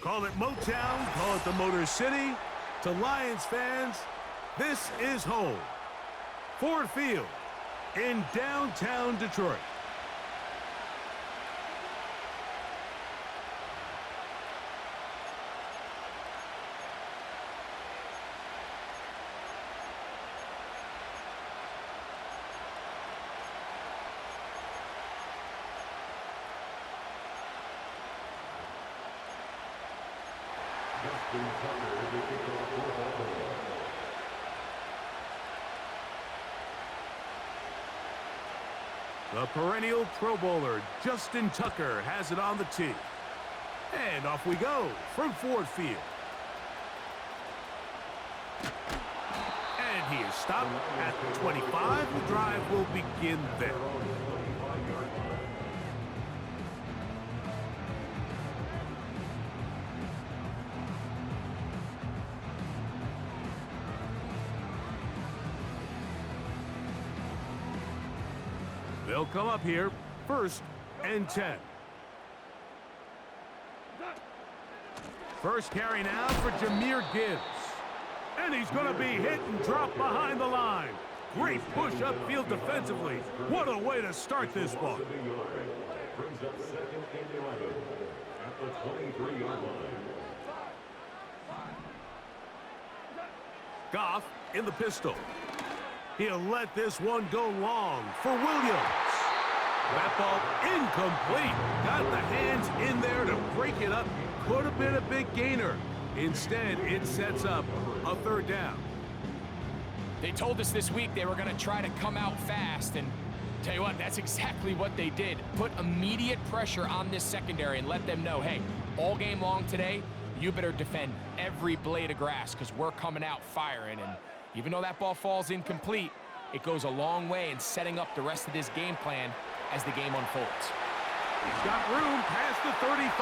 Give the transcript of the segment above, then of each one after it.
Call it Motown, call it the Motor City. To Lions fans, this is home. Ford Field in downtown Detroit. The perennial Pro Bowler, Justin Tucker, has it on the tee. And off we go from Ford Field. And he is stopped at the 25. The drive will begin there. They'll come up here, 1st and 10. First carry now for Jahmyr Gibbs. And he's going to be hit and dropped behind the line. Great push upfield defensively. What a way to start this ball. Brings up 2nd and 11 at the 23-yard line. Goff in the pistol. He'll let this one go long for Williams. That ball incomplete. Got the hands in there to break it up. Could have been a big gainer. Instead, it sets up a 3rd down. They told us this week they were going to try to come out fast, and tell you what, that's exactly what they did. Put immediate pressure on this secondary and let them know, hey, all game long today, you better defend every blade of grass because we're coming out firing. And even though that ball falls incomplete, it goes a long way in setting up the rest of this game plan as the game unfolds. He's got room past the 35.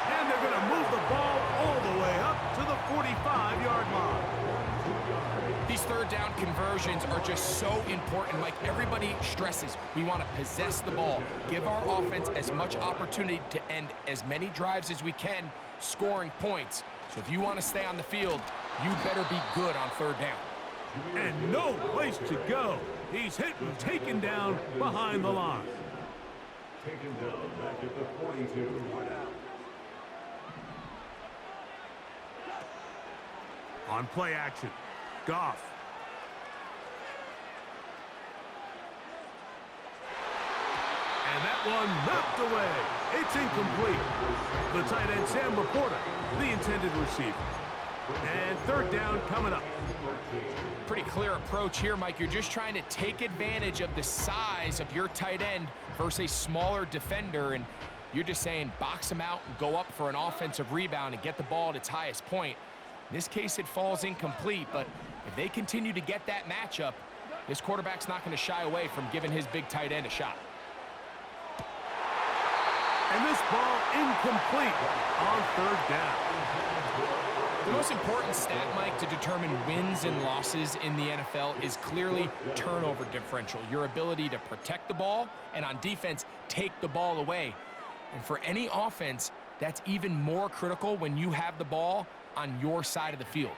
And they're going to move the ball all the way up to the 45-yard line. These 3rd down conversions are just so important. Like everybody stresses, we want to possess the ball, give our offense as much opportunity to end as many drives as we can, scoring points. So if you want to stay on the field, you better be good on 3rd down. And no place to go. He's hit and taken down behind the line. Taken down back at the 42. On play action, Goff. And that one knocked away. It's incomplete. The tight end, Sam Laporta, the intended receiver. And 3rd down coming up. Pretty clear approach here, Mike. You're just trying to take advantage of the size of your tight end versus a smaller defender, and you're just saying box him out and go up for an offensive rebound and get the ball at its highest point. In this case, it falls incomplete, but if they continue to get that matchup, this quarterback's not going to shy away from giving his big tight end a shot. And this ball incomplete on 3rd down. The most important stat, Mike, to determine wins and losses in the NFL is clearly turnover differential, your ability to protect the ball and on defense, take the ball away. And for any offense, that's even more critical when you have the ball on your side of the field.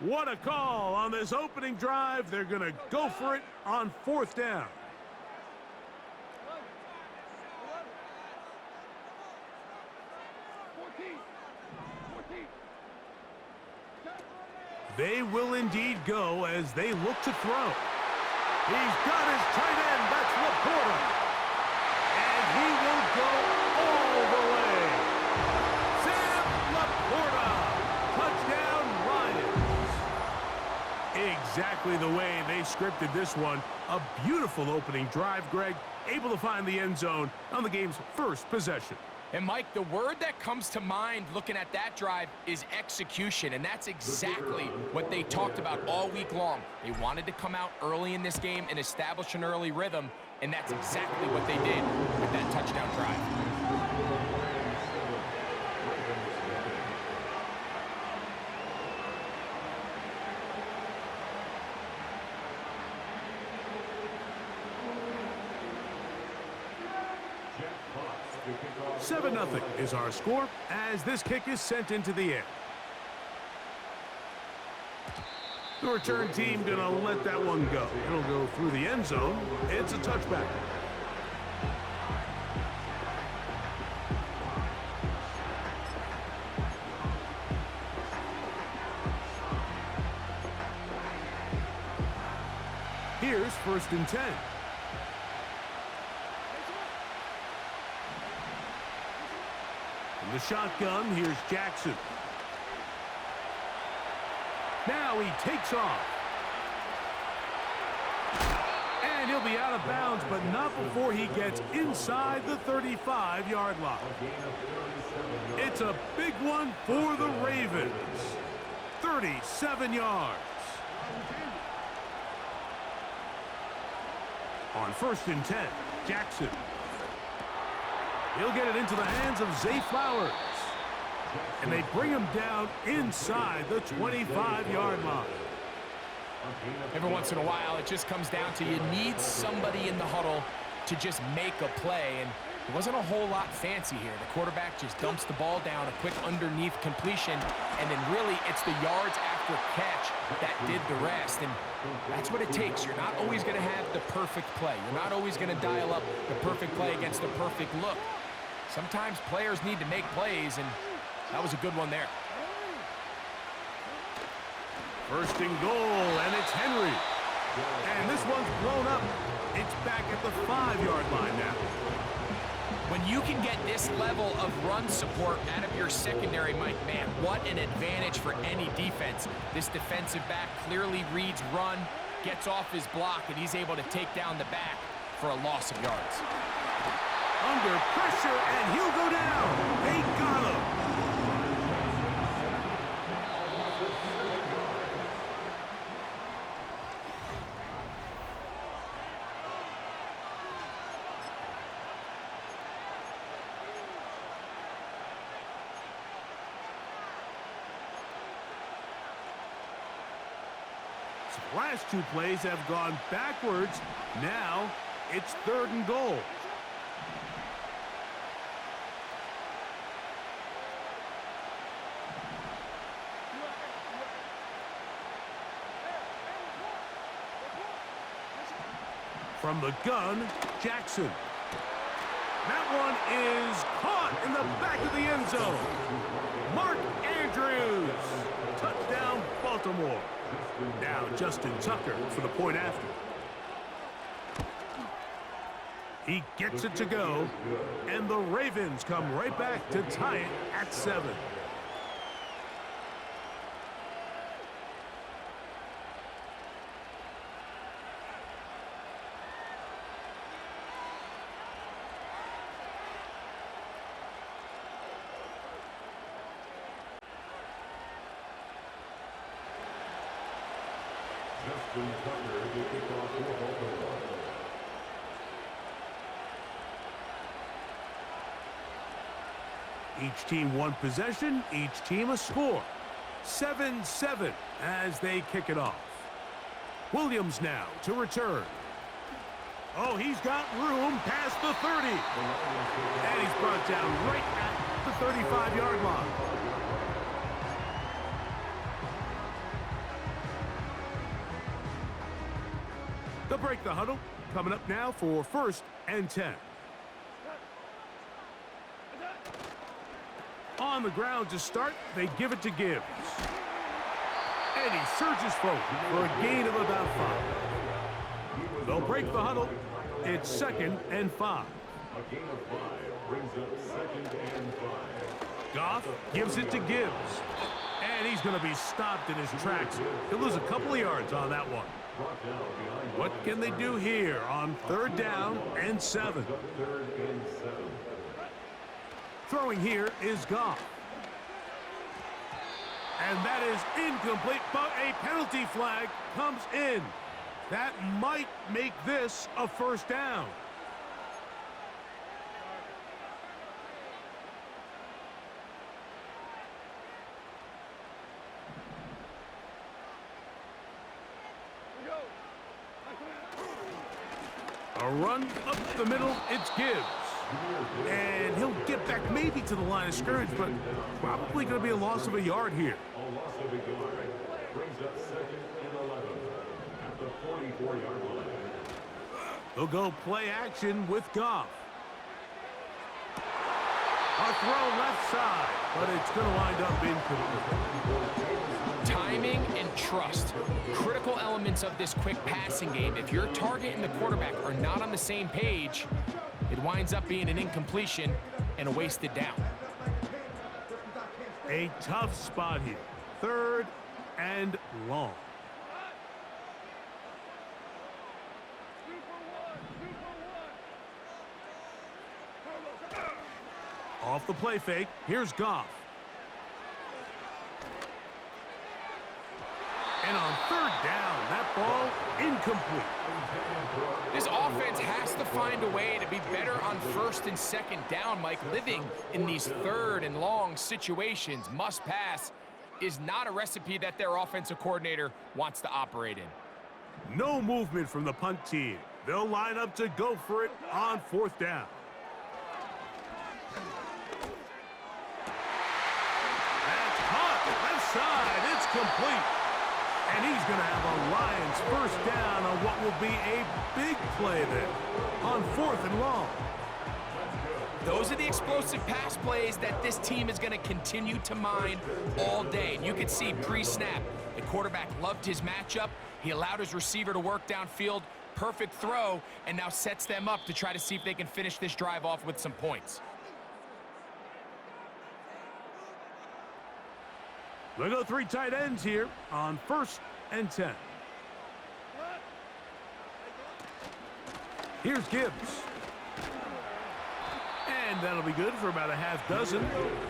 What a call on this opening drive. They're going to go for it on 4th down. They will indeed go as they look to throw. He's got his tight end. That's Laporta. And he will go all the way. Sam Laporta. Touchdown, Lions. Exactly the way they scripted this one. A beautiful opening drive, Greg. Able to find the end zone on the game's 1st possession. And, Mike, the word that comes to mind looking at that drive is execution, and that's exactly what they talked about all week long. They wanted to come out early in this game and establish an early rhythm, and that's exactly what they did with that touchdown drive. 7-0 is our score as this kick is sent into the air. The return team gonna let that one go. It'll go through the end zone. It's a touchback. Here's 1st and 10. In the shotgun, here's Jackson. Now he takes off. And he'll be out of bounds, but not before he gets inside the 35-yard line. It's a big one for the Ravens. 37 yards. On 1st and 10, Jackson. He'll get it into the hands of Zay Flowers. And they bring him down inside the 25-yard line. Every once in a while, it just comes down to you need somebody in the huddle to just make a play. And it wasn't a whole lot fancy here. The quarterback just dumps the ball down, a quick underneath completion, and then really it's the yards after catch that did the rest. And that's what it takes. You're not always going to have the perfect play. You're not always going to dial up the perfect play against the perfect look. Sometimes players need to make plays, and that was a good one there. 1st and goal, and it's Henry. And this one's blown up. It's back at the 5-yard line now. When you can get this level of run support out of your secondary, Mike, man, what an advantage for any defense. This defensive back clearly reads run, gets off his block, and he's able to take down the back for a loss of yards. Under pressure, and he'll go down. They got him. So last 2 plays have gone backwards. Now it's 3rd and goal. From the gun, Jackson. That one is caught in the back of the end zone. Mark Andrews. Touchdown, Baltimore. Now Justin Tucker for the point after. He gets it to go, and the Ravens come right back to tie it at 7. Justin Tucker will kick off for Baltimore. Each team 1 possession, each team a score. 7-7 as they kick it off. Williams now to return. Oh, he's got room past the 30. And he's brought down right at the 35-yard line. They'll break the huddle. Coming up now for 1st and 10. On the ground to start, they give it to Gibbs. And he surges forward for a gain of about 5. They'll break the huddle. It's 2nd and 5. A gain of 5 brings up 2nd and 5. Goff gives it to Gibbs. And he's going to be stopped in his tracks. He'll lose a couple of yards on that one. What can they do here on 3rd down and 7? Throwing here is Goff. And that is incomplete, but a penalty flag comes in. That might make this a 1st down. A run up the middle, it's Gibbs. And he'll get back maybe to the line of scrimmage, but probably going to be a loss of a yard here. A loss of a yard brings up 2nd and 11 at the 44-yard line. They'll go play action with Goff. A throw left side, but it's going to wind up incomplete. Timing and trust, critical elements of this quick passing game. If your target and the quarterback are not on the same page, it winds up being an incompletion and a wasted down. A tough spot here. 3rd and long. Off the play fake, here's Goff. And on 3rd down, that ball incomplete. This offense has to find a way to be better on 1st and 2nd down, Mike. Living in these 3rd and long situations, must pass, is not a recipe that their offensive coordinator wants to operate in. No movement from the punt team. They'll line up to go for it on 4th down. That's caught. Left side. It's complete. And he's going to have a Lions 1st down on what will be a big play there on 4th and long. Those are the explosive pass plays that this team is going to continue to mine all day. And you can see pre-snap, the quarterback loved his matchup. He allowed his receiver to work downfield. Perfect throw, and now sets them up to try to see if they can finish this drive off with some points. We'll go 3 tight ends here on 1st and 10. Here's Gibbs. And that'll be good for about a half dozen.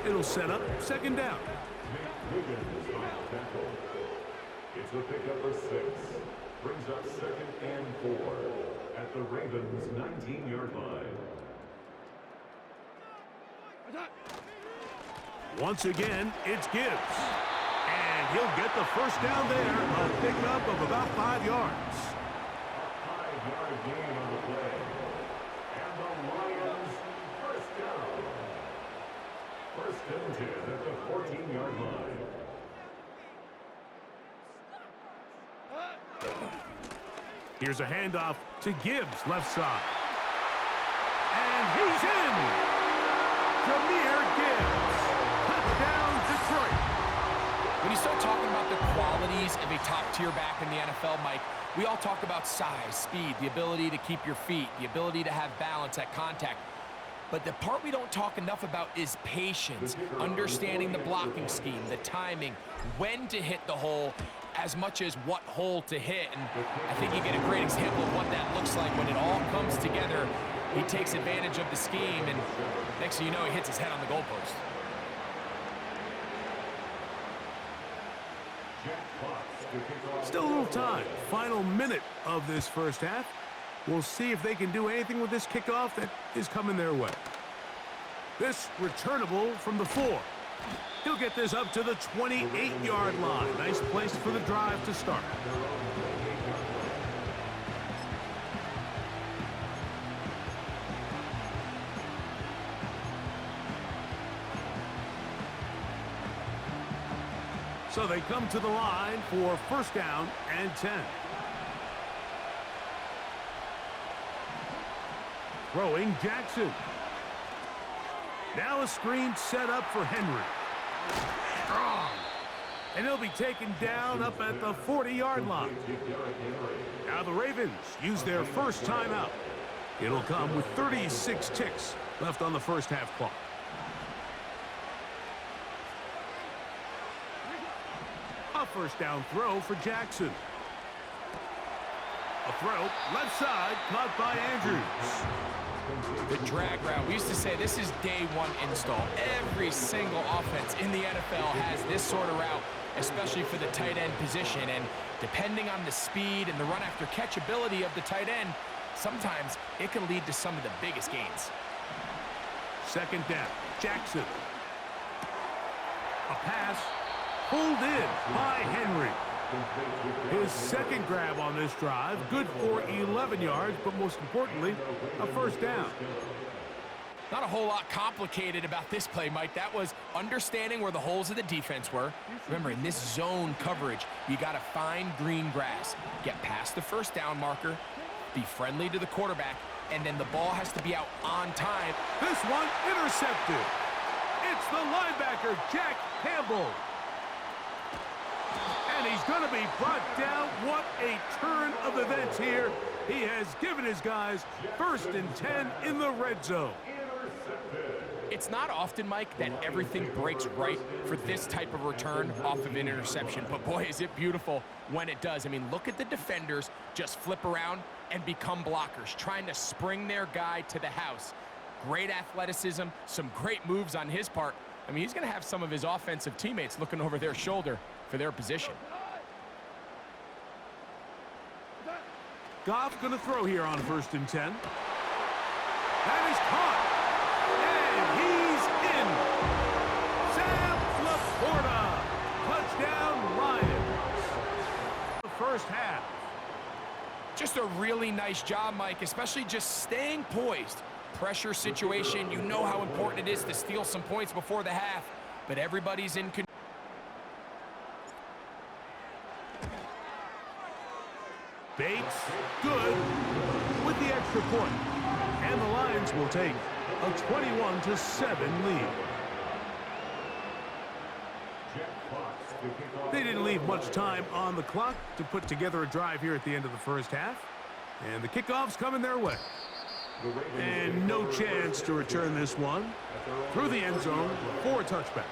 It'll set up 2nd down. It's a pickup of 6. Brings up 2nd and 4 at the Ravens' 19-yard line. Once again, it's Gibbs. And he'll get the 1st down there, a pickup of about 5 yards. 5-yard gain on the play. And the Lions 1st down. 1st and 10 at the 14-yard line. Here's a handoff to Gibbs, left side. And he's in! Jahmyr Gibbs. Touchdown, Detroit. When you start talking about the qualities of a top-tier back in the NFL, Mike, we all talk about size, speed, the ability to keep your feet, the ability to have balance at contact. But the part we don't talk enough about is patience, understanding the blocking scheme, the timing, when to hit the hole, as much as what hole to hit. And I think you get a great example of what that looks like when it all comes together. He takes advantage of the scheme, and next thing you know, he hits his head on the goalpost. Still a little time. Final minute of this 1st half. We'll see if they can do anything with this kickoff that is coming their way. This returnable from the 4. He'll get this up to the 28-yard line. Nice place for the drive to start. So they come to the line for 1st down and 10. Throwing Jackson. Now a screen set up for Henry. Strong. And he'll be taken down up at the 40-yard line. Now the Ravens use their 1st timeout. It'll come with 36 ticks left on the 1st half clock. A 1st down throw for Jackson. A throw, left side, caught by Andrews. The drag route. We used to say this is day 1 install. Every single offense in the NFL has this sort of route, especially for the tight end position. And depending on the speed and the run after catch ability of the tight end, sometimes it can lead to some of the biggest gains. 2nd down, Jackson. A pass pulled in by Henry. His 2nd grab on this drive, good for 11 yards, but most importantly, a 1st down. Not a whole lot complicated about this play, Mike. That was understanding where the holes of the defense were. Remember, in this zone coverage, you got to find green grass. Get past the first down marker, be friendly to the quarterback, and then the ball has to be out on time. This one intercepted. It's the linebacker, Jack Campbell. And he's going to be brought down. What a turn of events here. He has given his guys 1st and 10 in the red zone. It's not often, Mike, that everything breaks right for this type of return off of an interception. But boy, is it beautiful when it does. I mean, look at the defenders just flip around and become blockers, trying to spring their guy to the house. Great athleticism, some great moves on his part. I mean, he's going to have some of his offensive teammates looking over their shoulder for their position. Goff going to throw here on 1st and 10. That is caught. And he's in. Sam Laporta. Touchdown, Lions. The first half. Just a really nice job, Mike, especially just staying poised. Pressure situation, you know how important it is to steal some points before the half, but everybody's in control. Bates, good, with the extra point. And the Lions will take a 21-7 lead. They didn't leave much time on the clock to put together a drive here at the end of the first half. And the kickoff's coming their way. And no chance to return this one through the end zone for a touchback.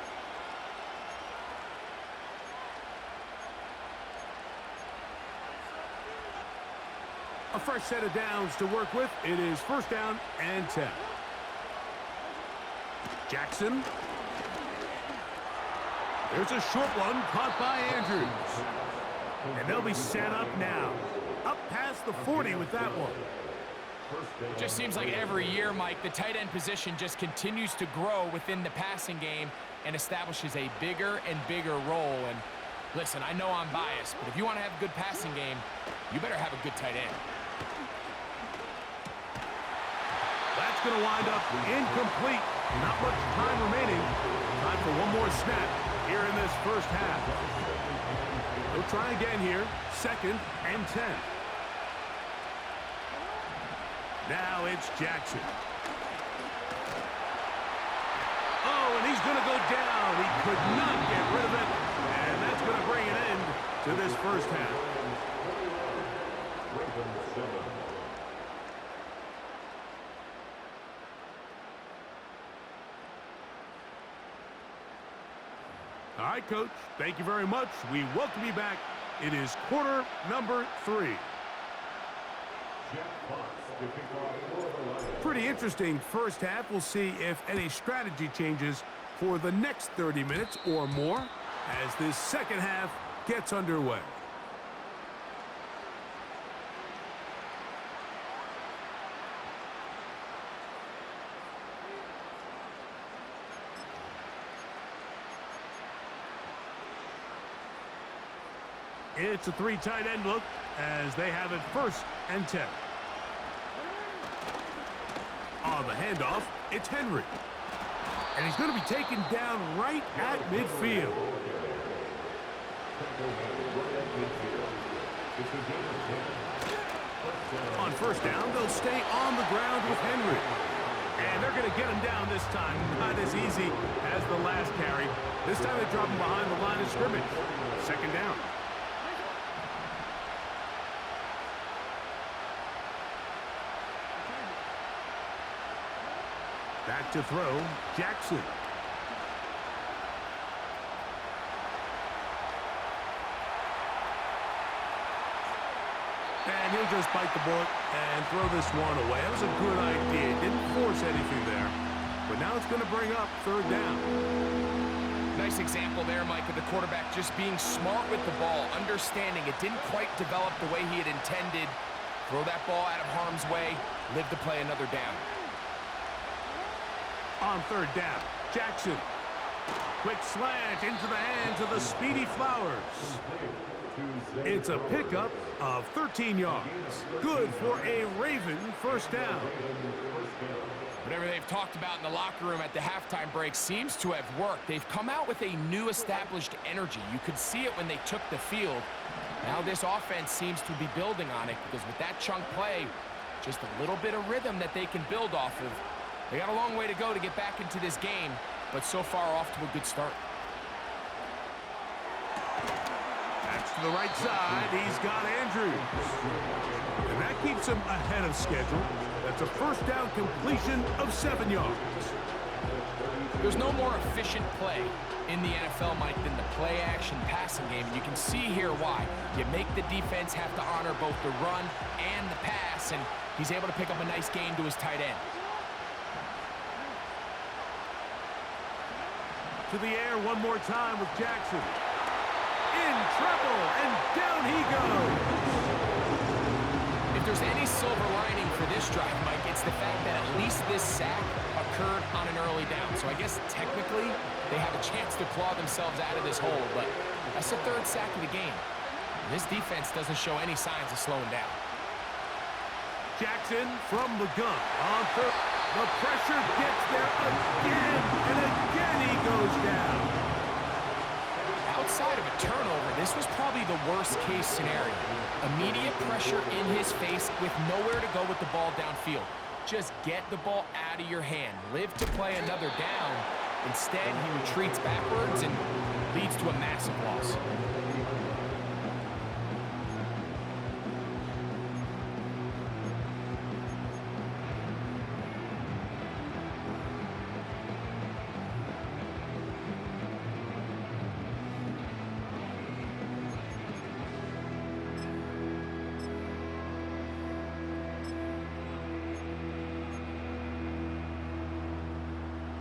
A fresh set of downs to work with. It is 1st down and 10. Jackson. There's a short one caught by Andrews. And they'll be set up now. Up past the 40 with that one. Just seems like every year, Mike, the tight end position just continues to grow within the passing game and establishes a bigger and bigger role. And listen, I know I'm biased, but if you want to have a good passing game, you better have a good tight end. That's going to wind up incomplete. Not much time remaining. Time for one more snap here in this first half. They'll try again here. 2nd and 10. Now it's Jackson. Oh, and he's going to go down. He could not get rid of it. And that's going to bring an end to this first half. All right, Coach. Thank you very much. We welcome you back. It is quarter number 3. Pretty interesting first half. We'll see if any strategy changes for the next 30 minutes or more as this second half gets underway. It's a 3 tight end look as they have it 1st and 10. On the handoff, it's Henry. And he's going to be taken down right at midfield. On 1st down, they'll stay on the ground with Henry. And they're going to get him down this time. Not as easy as the last carry. This time they drop him behind the line of scrimmage. 2nd down. Back to throw, Jackson. And he'll just bite the bullet and throw this one away. That was a good idea. Didn't force anything there. But now it's going to bring up 3rd down. Nice example there, Mike, of the quarterback just being smart with the ball, understanding it didn't quite develop the way he had intended. Throw that ball out of harm's way, live to play another down. On 3rd down, Jackson. Quick slant into the hands of the speedy Flowers. It's a pickup of 13 yards. Good for a Raven 1st down. Whatever they've they've talked about in the locker room at the halftime break seems to have worked. They've come out with a new established energy. You could see it when they took the field. Now this offense seems to be building on it because with that chunk play, just a little bit of rhythm that they can build off of. They got a long way to go to get back into this game, but so far off to a good start. That's to the right side. He's got Andrews. And that keeps him ahead of schedule. That's a first down completion of 7 yards. There's no more efficient play in the NFL, Mike, than the play-action passing game. You can see here why. You make the defense have to honor both the run and the pass, and he's able to pick up a nice gain to his tight end. To the air one more time with Jackson. In trouble, and down he goes. If there's any silver lining for this drive, Mike, it's the fact that at least this sack occurred on an early down. So I guess technically they have a chance to claw themselves out of this hole, but that's the third sack of the game. This defense doesn't show any signs of slowing down. Jackson from the gun on third. The pressure gets there again, and again he goes down. Outside of a turnover, this was probably the worst-case scenario. Immediate pressure in his face with nowhere to go with the ball downfield. Just get the ball out of your hand. Live to play another down. Instead, he retreats backwards and leads to a massive loss.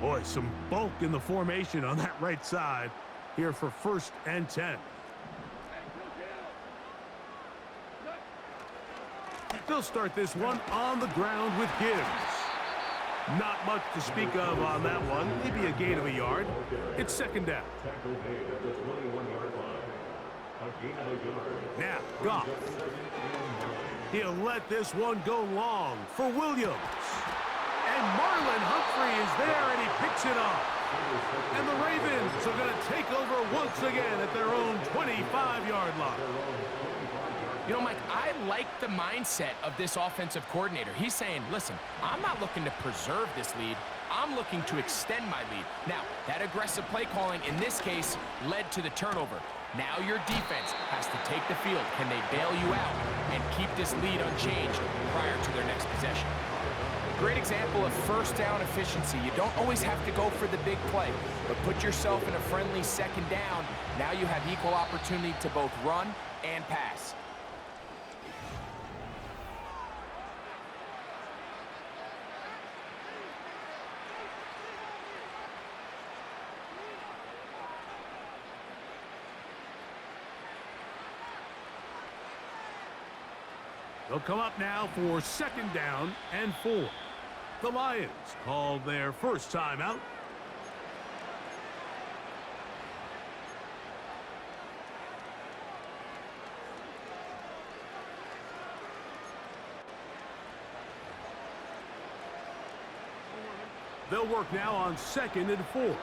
Boy, some bulk in the formation on that right side here for 1st and 10. They'll start this one on the ground with Gibbs. Not much to speak of on that one. Maybe a gain of a yard. It's 2nd down. Now, Goff. He'll let this one go long for Williams. And Marlon Humphrey is there, and he picks it up. And the Ravens are going to take over once again at their own 25-yard line. You know, Mike, I like the mindset of this offensive coordinator. He's saying, listen, I'm not looking to preserve this lead. I'm looking to extend my lead. Now, that aggressive play calling in this case led to the turnover. Now your defense has to take the field. Can they bail you out and keep this lead unchanged prior to their next possession? Great example of first down efficiency. You don't always have to go for the big play, but put yourself in a friendly 2nd down. Now you have equal opportunity to both run and pass. They'll come up now for 2nd down and 4. The Lions called their first timeout. They'll work now on 2nd and 4.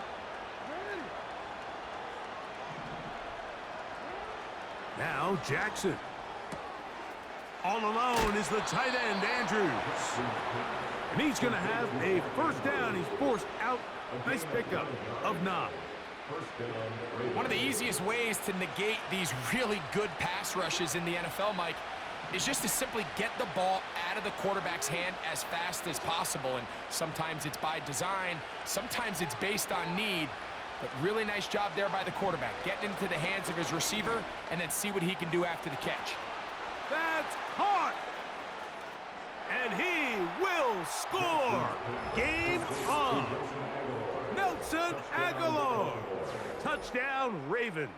Now Jackson. All alone is the tight end, Andrews. And he's going to have a 1st down. He's forced out. Nice pickup of 9. One of the easiest ways to negate these really good pass rushes in the NFL, Mike, is just to simply get the ball out of the quarterback's hand as fast as possible. And sometimes it's by design, sometimes it's based on need. But really nice job there by the quarterback, getting into the hands of his receiver and then see what he can do after the catch. That's caught. And he will score. Game on. Nelson Aguilar. Touchdown, Ravens.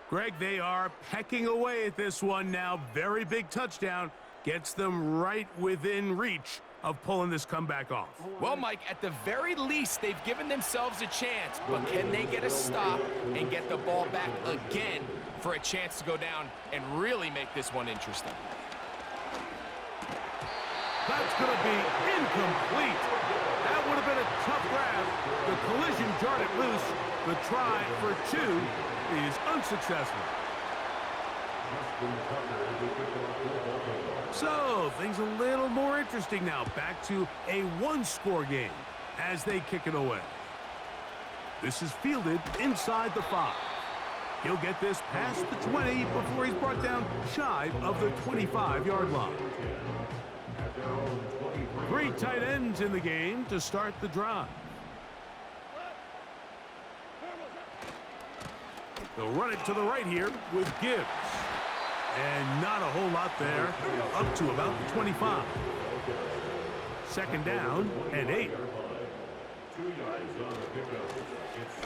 Greg, they are pecking away at this one now. Very big touchdown. Gets them right within reach of pulling this comeback off. Well, Mike, at the very least, they've given themselves a chance. But can they get a stop and get the ball back again for a chance to go down and really make this one interesting? That's going to be incomplete. a tough grab. The collision jarred it loose. The try for two is unsuccessful. So, things a little more interesting now. Back to a one-score game as they kick it away. This is fielded inside the 5. He'll get this past the 20 before he's brought down shy of the 25-yard line. 3 tight ends in the game to start the drive. They'll run it to the right here with Gibbs. And not a whole lot there, up to about the 25. Second down and 8.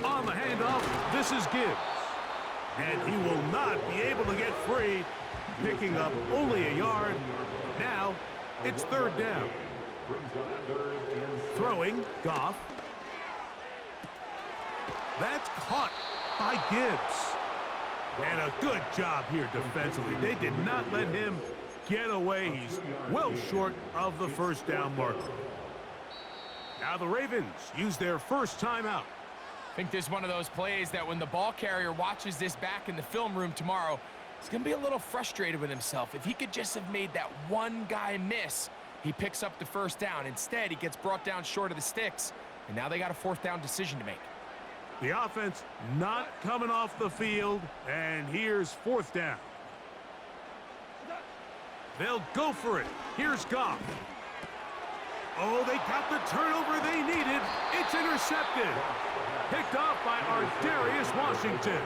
On the handoff, this is Gibbs. And he will not be able to get free, picking up only a yard. Now, it's third down. Throwing, Goff. That's caught by Gibbs. And a good job here defensively. They did not let him get away. He's well short of the first down marker. Now the Ravens use their first timeout. I think this is one of those plays that when the ball carrier watches this back in the film room tomorrow, he's going to be a little frustrated with himself. If he could just have made that one guy miss, he picks up the first down. Instead, he gets brought down short of the sticks, and now they got a fourth down decision to make. The offense not coming off the field, and here's fourth down. They'll go for it. Here's Goff. Oh, they got the turnover they needed. It's intercepted. Picked off by Darius Washington.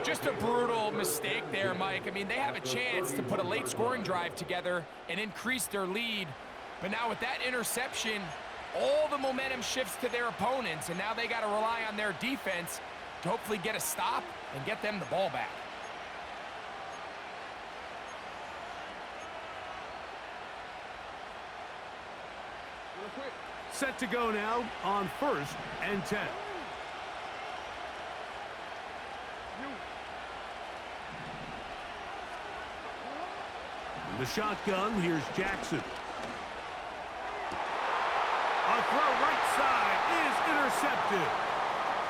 Just a brutal mistake there, Mike. I mean, they have a chance to put a late scoring drive together and increase their lead. But now with that interception, all the momentum shifts to their opponents, and now they got to rely on their defense to hopefully get a stop and get them the ball back. Set to go now on 1st and 10. In the shotgun, here's Jackson. A throw right side is intercepted.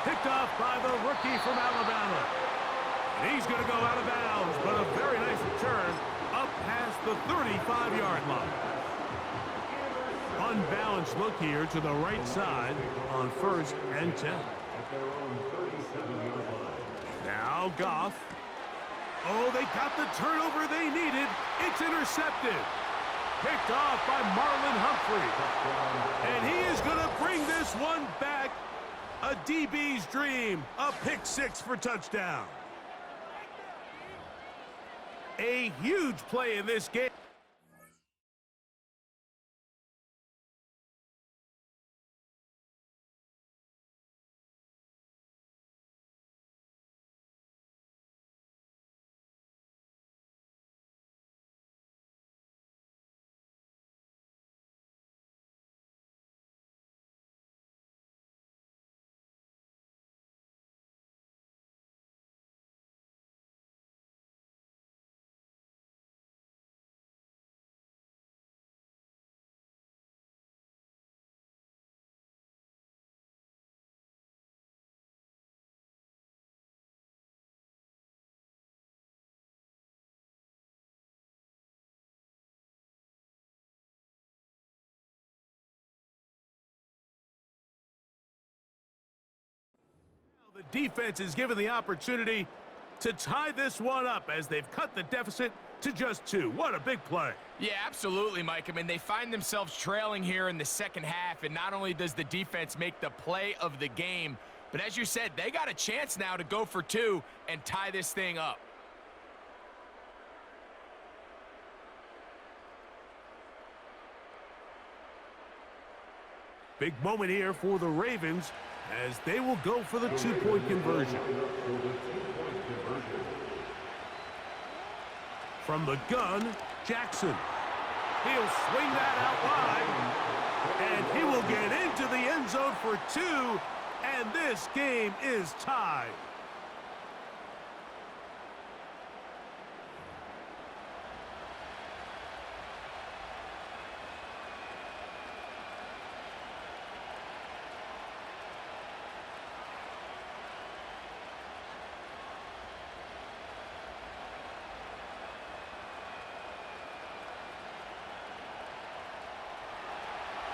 Picked off by the rookie from Alabama. And he's going to go out of bounds, but a very nice return up past the 35-yard line. Unbalanced look here to the right side on 1st and 10. Now Goff. Oh, they got the turnover they needed. It's intercepted. Picked off by Marlon Humphrey. And he is going to bring this one back. A DB's dream. A pick 6 for touchdown. A huge play in this game. The defense is given the opportunity to tie this one up as they've cut the deficit to just 2. What a big play. Yeah, absolutely, Mike. I mean, they find themselves trailing here in the second half, and not only does the defense make the play of the game, but as you said, they got a chance now to go for 2 and tie this thing up. Big moment here for the Ravens as they will go for the 2-point conversion. From the gun, Jackson. He'll swing that out wide, and he will get into the end zone for 2, and this game is tied.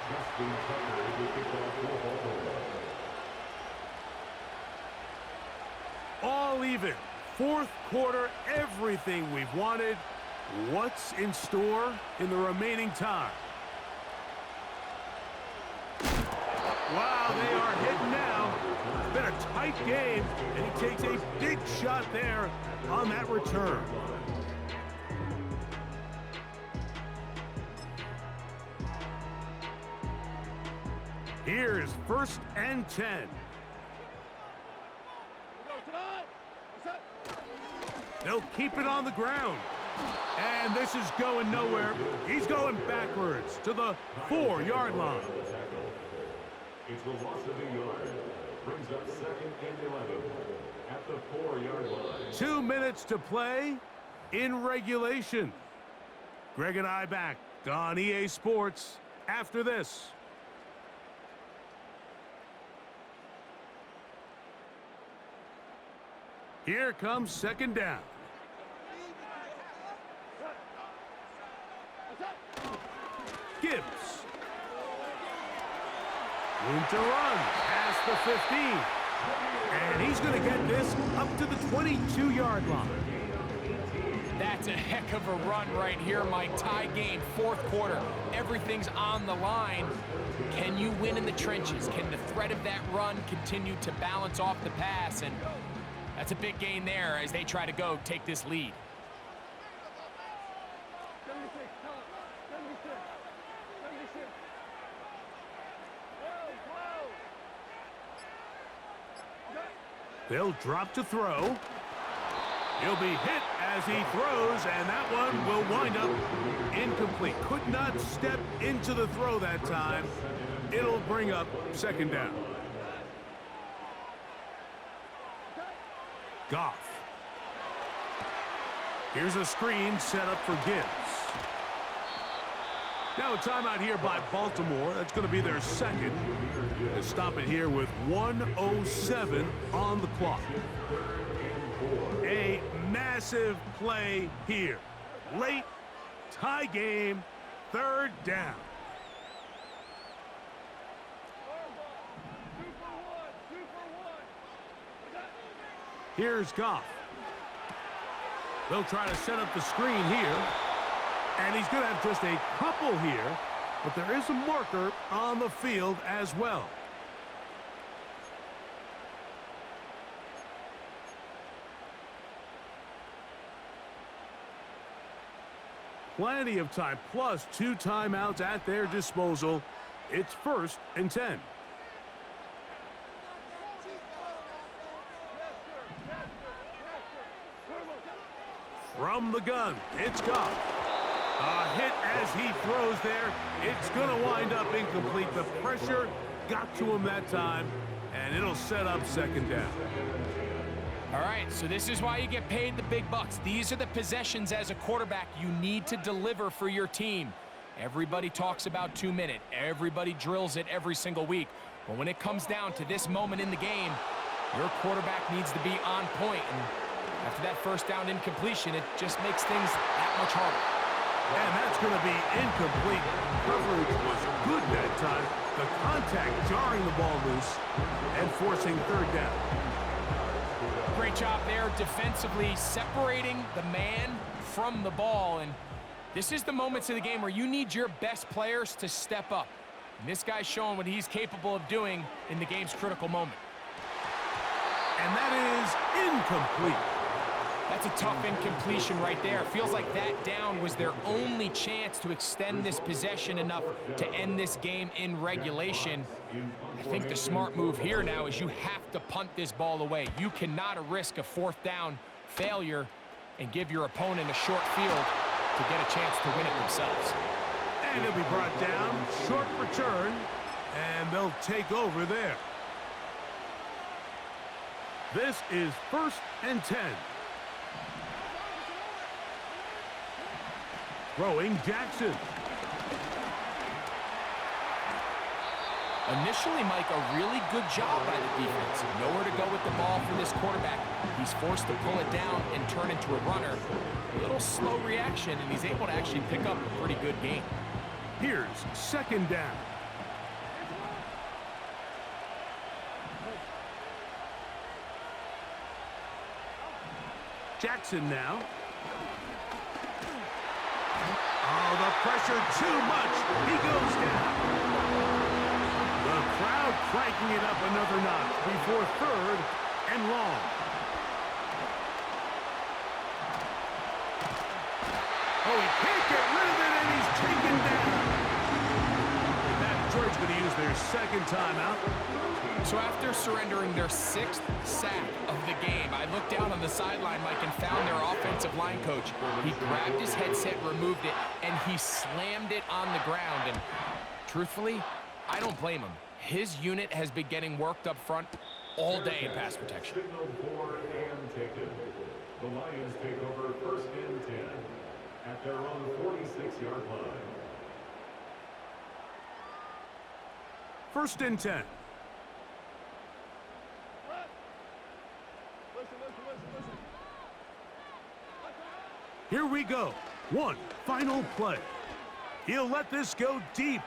Justin Tucker to kick off for Baltimore. All even. Fourth quarter, everything we've wanted. What's in store in the remaining time? Wow, they are hitting now. It's been a tight game, and he takes a big shot there on that return. Here's 1st and 10. They'll keep it on the ground. And this is going nowhere. He's going backwards to the 4-yard line. It's the loss of a yard. Brings up 2nd and 11 at the 4-yard line. 2 minutes to play in regulation. Greg and I back on EA Sports after this. Here comes 2nd down. Gibbs. Room to run past the 15. And he's going to get this up to the 22-yard line. That's a heck of a run right here, Mike. Tie game, 4th quarter. Everything's on the line. Can you win in the trenches? Can the threat of that run continue to balance off the pass? And that's a big gain there as they try to go take this lead. They'll drop to throw. He'll be hit as he throws, and that one will wind up incomplete. Could not step into the throw that time. It'll bring up 2nd down. Goff. Here's a screen set up for Gibbs. Now a timeout here by Baltimore. That's going to be their 2nd. They stop it here with 1:07 on the clock. A massive play here. Late, tie game, 3rd down. Here's Goff. They'll try to set up the screen here. And he's going to have just a couple here, but there is a marker on the field as well. Plenty of time, plus 2 timeouts at their disposal. It's 1st and 10. From the gun, it's Goff. A hit as he throws there. It's going to wind up incomplete. The pressure got to him that time, and it'll set up 2nd down. All right, so this is why you get paid the big bucks. These are the possessions as a quarterback you need to deliver for your team. Everybody talks about 2-minute. Everybody drills it every single week. But when it comes down to this moment in the game, your quarterback needs to be on point. And after that 1st down incompletion, it just makes things that much harder. And that's going to be incomplete. Coverage was good that time. The contact jarring the ball loose and forcing 3rd down. Great job there defensively, separating the man from the ball. And this is the moments of the game where you need your best players to step up. And this guy's showing what he's capable of doing in the game's critical moment. And that is incomplete. That's a tough incompletion right there. Feels like that down was their only chance to extend this possession enough to end this game in regulation. I think the smart move here now is you have to punt this ball away. You cannot risk a 4th down failure and give your opponent a short field to get a chance to win it themselves. And he'll be brought down, short return, and they'll take over there. This is 1st and 10. Throwing Jackson. Initially, Mike, a really good job by the defense. Nowhere to go with the ball for this quarterback. He's forced to pull it down and turn into a runner. A little slow reaction, and he's able to actually pick up a pretty good game. Here's 2nd down. Jackson now. Oh, the pressure too much. He goes down. The crowd cranking it up another notch before 3rd and long. Oh, he can't get rid of it, and he's taken down. That Detroit's going to use their 2nd timeout. So after surrendering their 6th sack of the game, I looked down on the sideline, Mike, and found their offensive line coach. He grabbed his headset, removed it, and he slammed it on the ground. And truthfully, I don't blame him. His unit has been getting worked up front all day in pass protection. Signal for and taken. The Lions take over 1st and 10 at their own 46-yard line. 1st and 10. Here we go. One final play. He'll let this go deep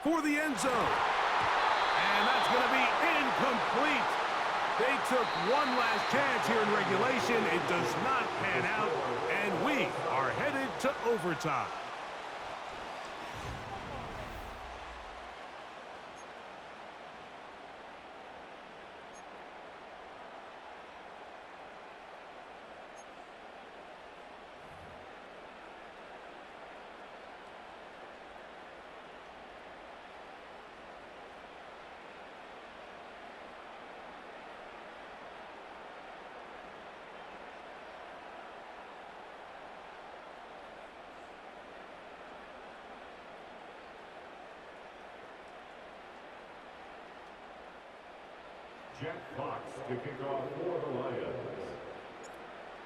for the end zone. And that's going to be incomplete. They took one last chance here in regulation. It does not pan out, and we are headed to overtime. Jack Fox to kick off for the Lions.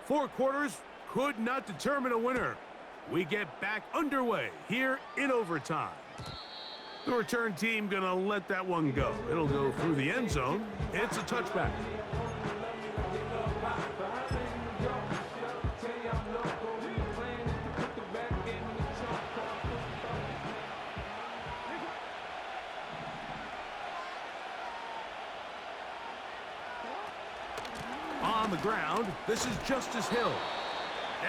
4 quarters could not determine a winner. We get back underway here in overtime. The return team gonna let that one go. It'll go through the end zone. It's a touchback. On the ground, this is Justice Hill.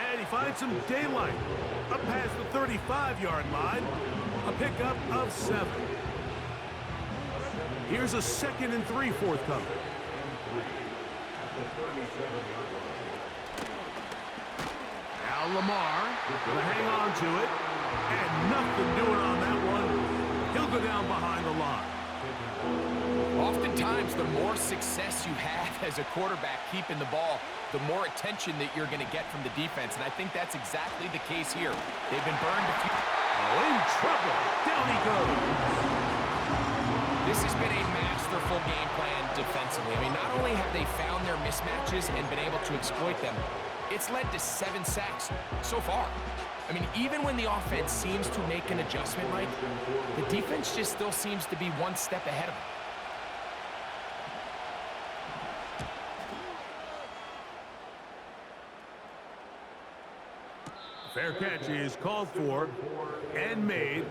And he finds some daylight. Up past the 35-yard line. A pickup of 7. Here's a 2nd and 3 forthcoming. Now Lamar gonna hang on to it. And nothing doing on that one. He'll go down behind the line. Oftentimes, the more success you have as a quarterback keeping the ball, the more attention that you're going to get from the defense. And I think that's exactly the case here. They've been burned a few. Oh, in trouble. Down he goes. This has been a masterful game plan defensively. I mean, not only have they found their mismatches and been able to exploit them, it's led to 7 sacks so far. I mean, even when the offense seems to make an adjustment, Mike, the defense just still seems to be one step ahead of them. Fair catch is called for and made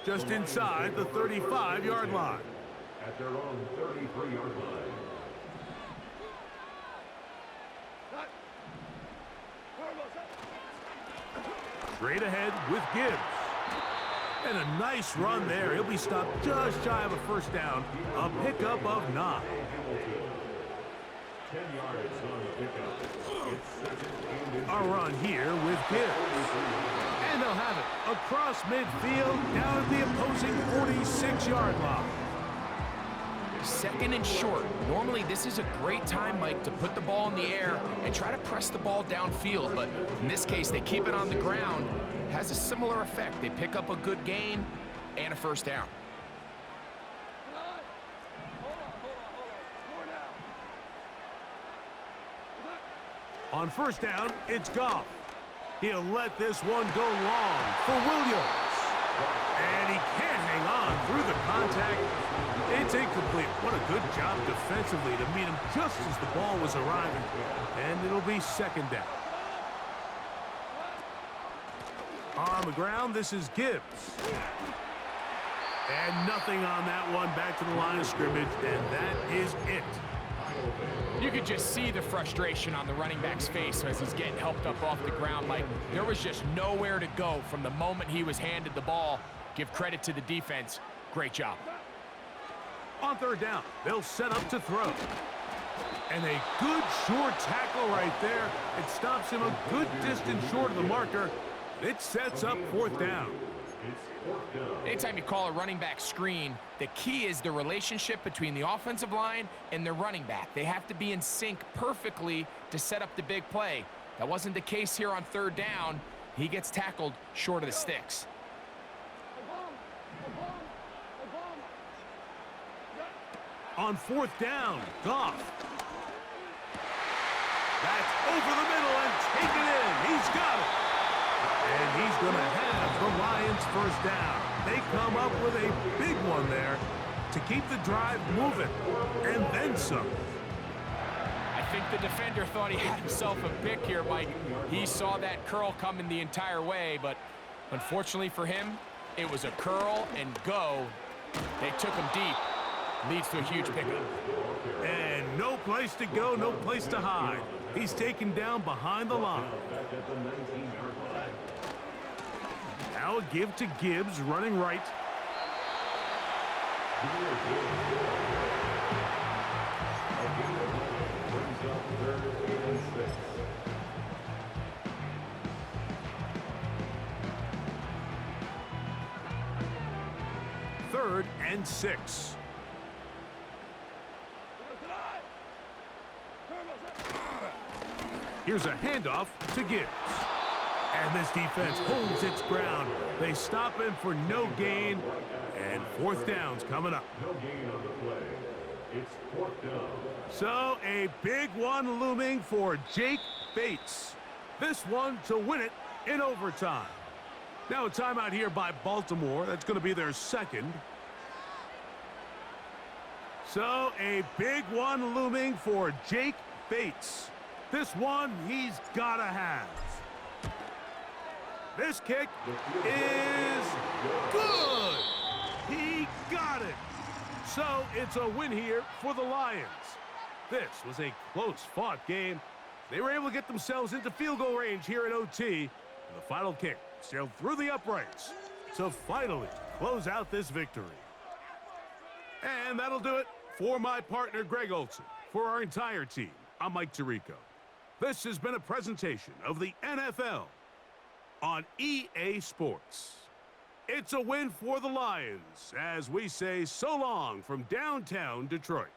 just inside the 35-yard line. At their own 33-yard line. Straight ahead with Gibbs. And a nice run there. He'll be stopped just shy of a 1st down. A pickup of 9. 10 yards on the pickup. It's 2nd and 10. A run here with Gibbs. And they'll have it across midfield down at the opposing 46-yard line. 2nd and short. Normally, this is a great time, Mike, to put the ball in the air and try to press the ball downfield. But in this case, they keep it on the ground. Has a similar effect. They pick up a good gain and a 1st down. On 1st down, it's Goff. He'll let this one go long for Williams. And he can't hang on through the contact. It's incomplete. What a good job defensively to meet him just as the ball was arriving. And it'll be 2nd down. On the ground, this is Gibbs. And nothing on that one. Back to the line of scrimmage, and that is it. You could just see the frustration on the running back's face as he's getting helped up off the ground. Like, there was just nowhere to go from the moment he was handed the ball. Give credit to the defense. Great job. On third down, they'll set up to throw. And a good short tackle right there. It stops him a good distance short of the marker. It sets up fourth down. Anytime you call a running back screen, the key is the relationship between the offensive line and the running back. They have to be in sync perfectly to set up the big play. That wasn't the case here on third down. He gets tackled short of the sticks. On fourth down, Goff. That's over the middle and taken in. He's got it. And he's going to have the Lions first down. They come up with a big one there to keep the drive moving, and then some. I think the defender thought he had himself a pick here, Mike. He saw that curl coming the entire way, but unfortunately for him, it was a curl and go. They took him deep. Leads to a huge pickup. And no place to go, no place to hide. He's taken down behind the line. Now a give to Gibbs, running right. Third and 6. Here's a handoff to Gibbs. And this defense holds its ground. They stop him for no gain. And fourth down's coming up. No gain on the play. It's fourth down. So a big one looming for Jake Bates. This one to win it in overtime. Now a timeout here by Baltimore. That's going to be their second. So a big one looming for Jake Bates. This one he's got to have. This kick is good. He got it. So it's a win here for the Lions. This was a close-fought game. They were able to get themselves into field goal range here at OT. And the final kick sailed through the uprights to finally close out this victory. And that'll do it for my partner, Greg Olson. For our entire team, I'm Mike Tirico. This has been a presentation of the NFL on EA Sports. It's a win for the Lions as we say so long from downtown Detroit.